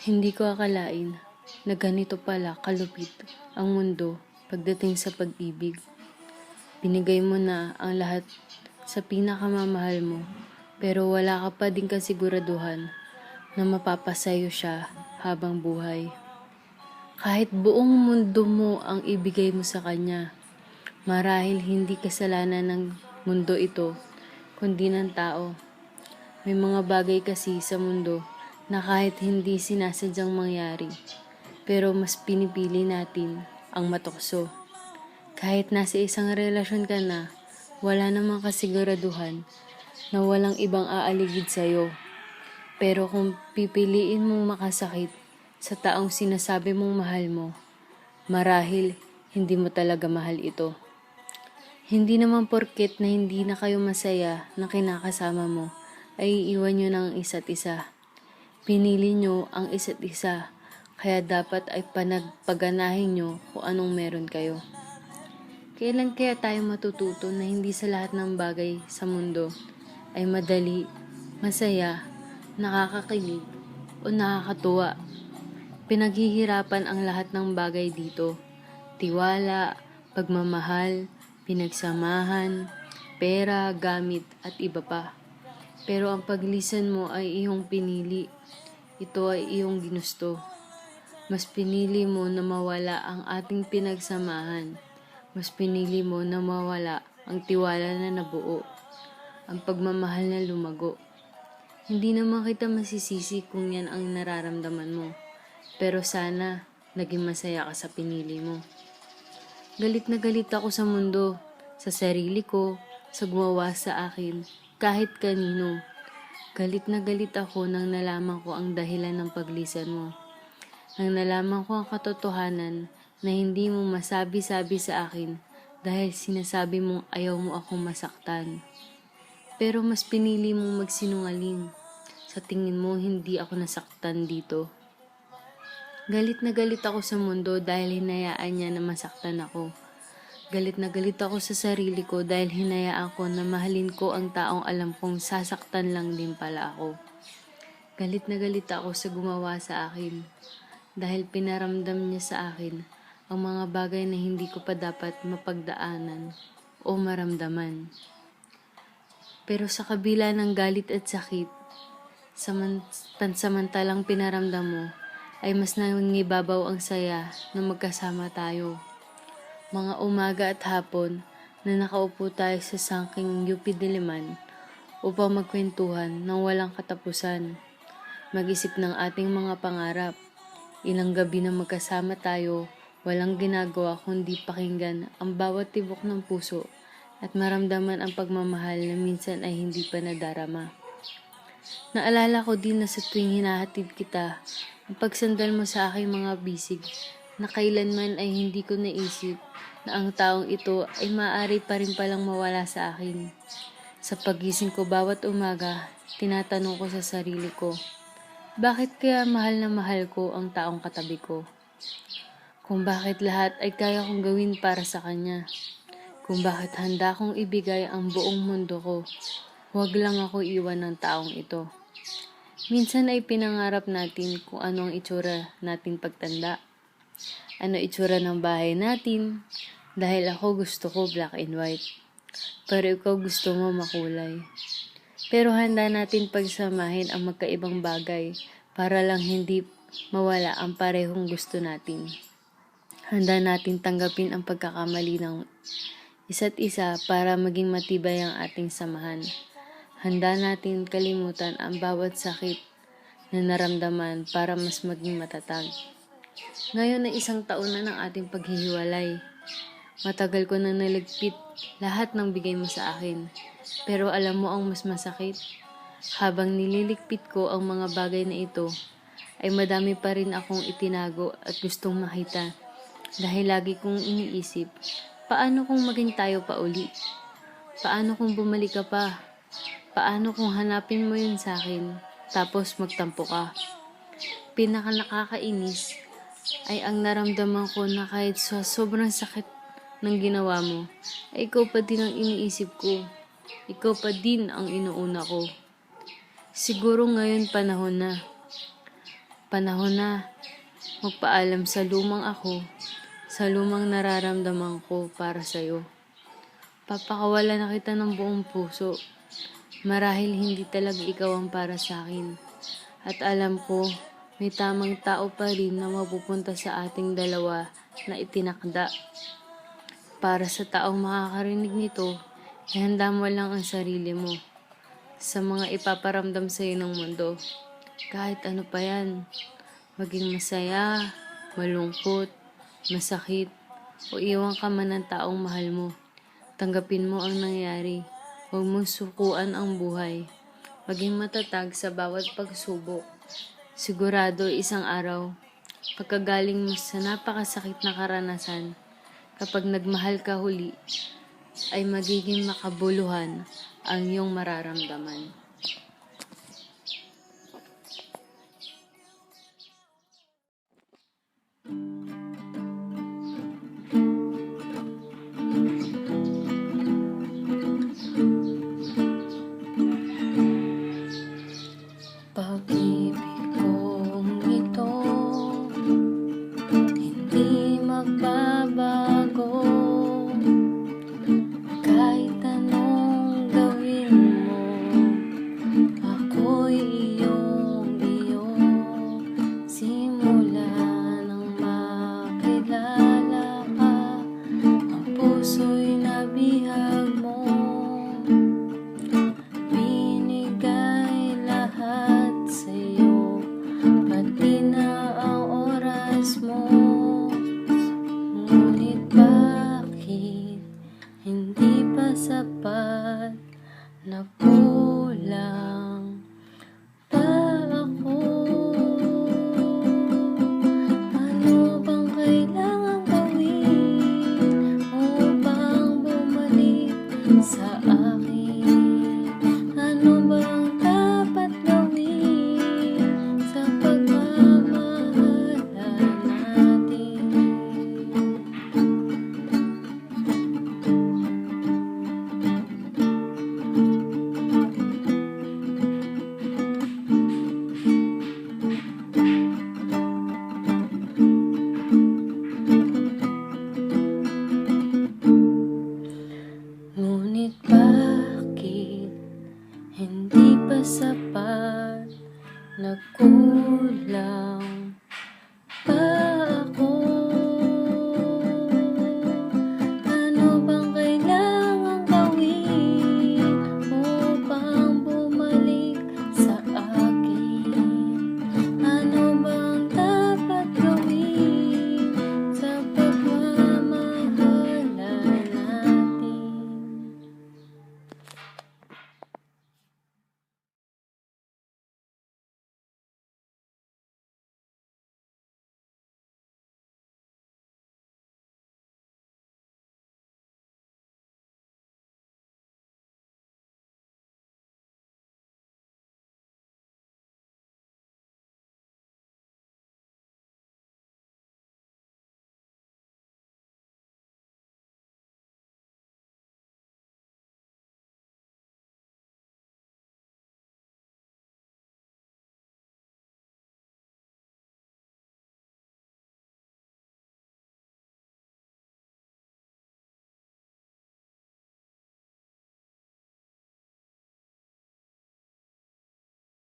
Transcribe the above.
Hindi ko akalain na ganito pala kalupit ang mundo pagdating sa pag-ibig. Binigay mo na ang lahat sa pinakamamahal mo, pero wala ka pa din kasiguraduhan na mapapasayo siya habang buhay. Kahit buong mundo mo ang ibigay mo sa kanya, marahil hindi kasalanan ng mundo ito, kundi ng tao. May mga bagay kasi sa mundo na kahit hindi sinasadyang mangyari, pero mas pinipili natin ang matukso. Kahit nasa isang relasyon ka na, wala namang kasiguraduhan na walang ibang aaligid sa'yo. Pero kung pipiliin mong makasakit sa taong sinasabi mong mahal mo, marahil hindi mo talaga mahal ito. Hindi naman porket na hindi na kayo masaya na kinakasama mo, ay iiwan nyo ng isa't isa. Pinili nyo ang isa't isa, kaya dapat ay panagpaganahin nyo kung anong meron kayo. Kailan kaya tayo matututo na hindi sa lahat ng bagay sa mundo ay madali, masaya, nakakakilig o nakakatuwa? Pinaghihirapan ang lahat ng bagay dito. Tiwala, pagmamahal, pinagsamahan, pera, gamit at iba pa. Pero ang paglisan mo ay iyong pinili. Ito ay iyong ginusto. Mas pinili mo na mawala ang ating pinagsamahan. Mas pinili mo na mawala ang tiwala na nabuo. Ang pagmamahal na lumago. Hindi naman kita masisisi kung yan ang nararamdaman mo. Pero sana naging masaya ka sa pinili mo. Galit na galit ako sa mundo, sa sarili ko, sa gumawa sa akin, kahit kanino. Galit na galit ako nang nalaman ko ang dahilan ng paglisan mo. Nang nalaman ko ang katotohanan na hindi mo masabi-sabi sa akin dahil sinasabi mong ayaw mo akong masaktan. Pero mas pinili mong magsinungaling. Sa tingin mo hindi ako nasaktan dito. Galit na galit ako sa mundo dahil hinayaan niya na masaktan ako. Galit na galit ako sa sarili ko dahil hinayaan ko na mahalin ko ang taong alam kong sasaktan lang din pala ako. Galit na galit ako sa gumawa sa akin dahil pinaramdam niya sa akin ang mga bagay na hindi ko pa dapat mapagdaanan o maramdaman. Pero sa kabila ng galit at sakit, pansamantalang pinaramdam mo, ay mas nangibabaw ang saya na magkasama tayo. Mga umaga at hapon na nakaupo tayo sa sangking UP Diliman upang magkwentuhan ng walang katapusan. Mag-isip ng ating mga pangarap. Ilang gabi na magkasama tayo, walang ginagawa kundi pakinggan ang bawat tibok ng puso at maramdaman ang pagmamahal na minsan ay hindi pa nadarama. Naalala ko din na sa tuwing hinahatid kita, ang pagsandal mo sa aking mga bisig, na kailanman ay hindi ko naisip na ang taong ito ay maaari pa rin palang mawala sa akin. Sa pagising ko bawat umaga, tinatanong ko sa sarili ko, bakit kaya mahal na mahal ko ang taong katabi ko? Kung bakit lahat ay kaya kong gawin para sa kanya? Kung bakit handa kong ibigay ang buong mundo ko? Huwag lang ako iwan ng taong ito. Minsan ay pinangarap natin kung ano ang itsura natin pagtanda. Ano itsura ng bahay natin? Dahil ako gusto ko black and white. Pero ikaw gusto mo makulay. Pero handa natin pagsamahin ang magkaibang bagay para lang hindi mawala ang parehong gusto natin. Handa natin tanggapin ang pagkakamali ng isa't isa para maging matibay ang ating samahan. Handa natin kalimutan ang bawat sakit na naramdaman para mas maging matatag. Ngayon ay 1 taon na ng ating paghihiwalay. Matagal ko na naligpit lahat ng bigay mo sa akin. Pero alam mo ang mas masakit? Habang nililigpit ko ang mga bagay na ito, ay madami pa rin akong itinago at gustong makita. Dahil lagi kong iniisip, paano kung maging tayo pa uli? Paano kung bumalik ka pa? Paano kung hanapin mo yun sa akin, tapos magtampo ka? Pinaka nakakainis ay ang naramdaman ko na kahit sa sobrang sakit ng ginawa mo, ay ikaw pa din ang iniisip ko. Ikaw pa din ang inuuna ko. Siguro ngayon panahon na Panahon na magpaalam sa lumang ako, sa lumang nararamdaman ko para sa'yo. Papakawala na kita ng buong puso. Marahil hindi talaga ikaw ang para sa akin. At alam ko, may tamang tao pa rin na mapupunta sa ating dalawa na itinakda. Para sa taong makakarinig nito, ihanda mo lang ang sarili mo sa mga ipaparamdam sa iyo ng mundo. Kahit ano pa yan, maging masaya, malungkot, masakit, o iwan ka man ng taong mahal mo. Tanggapin mo ang nangyari. Huwag mong sukuan ang buhay. Maging matatag sa bawat pagsubok. Sigurado isang araw, pagkagaling mo sa napakasakit na karanasan, kapag nagmahal ka huli, ay magiging makabuluhan ang iyong mararamdaman. Pag-ibig kong ito, hindi magbabago. Kahit anong gawin mo, ako'y iyong-iyo. Simula nang makilala ka, ang puso'y nabihag mo. Binigay lahat sa'yo, pati na ang oras mo.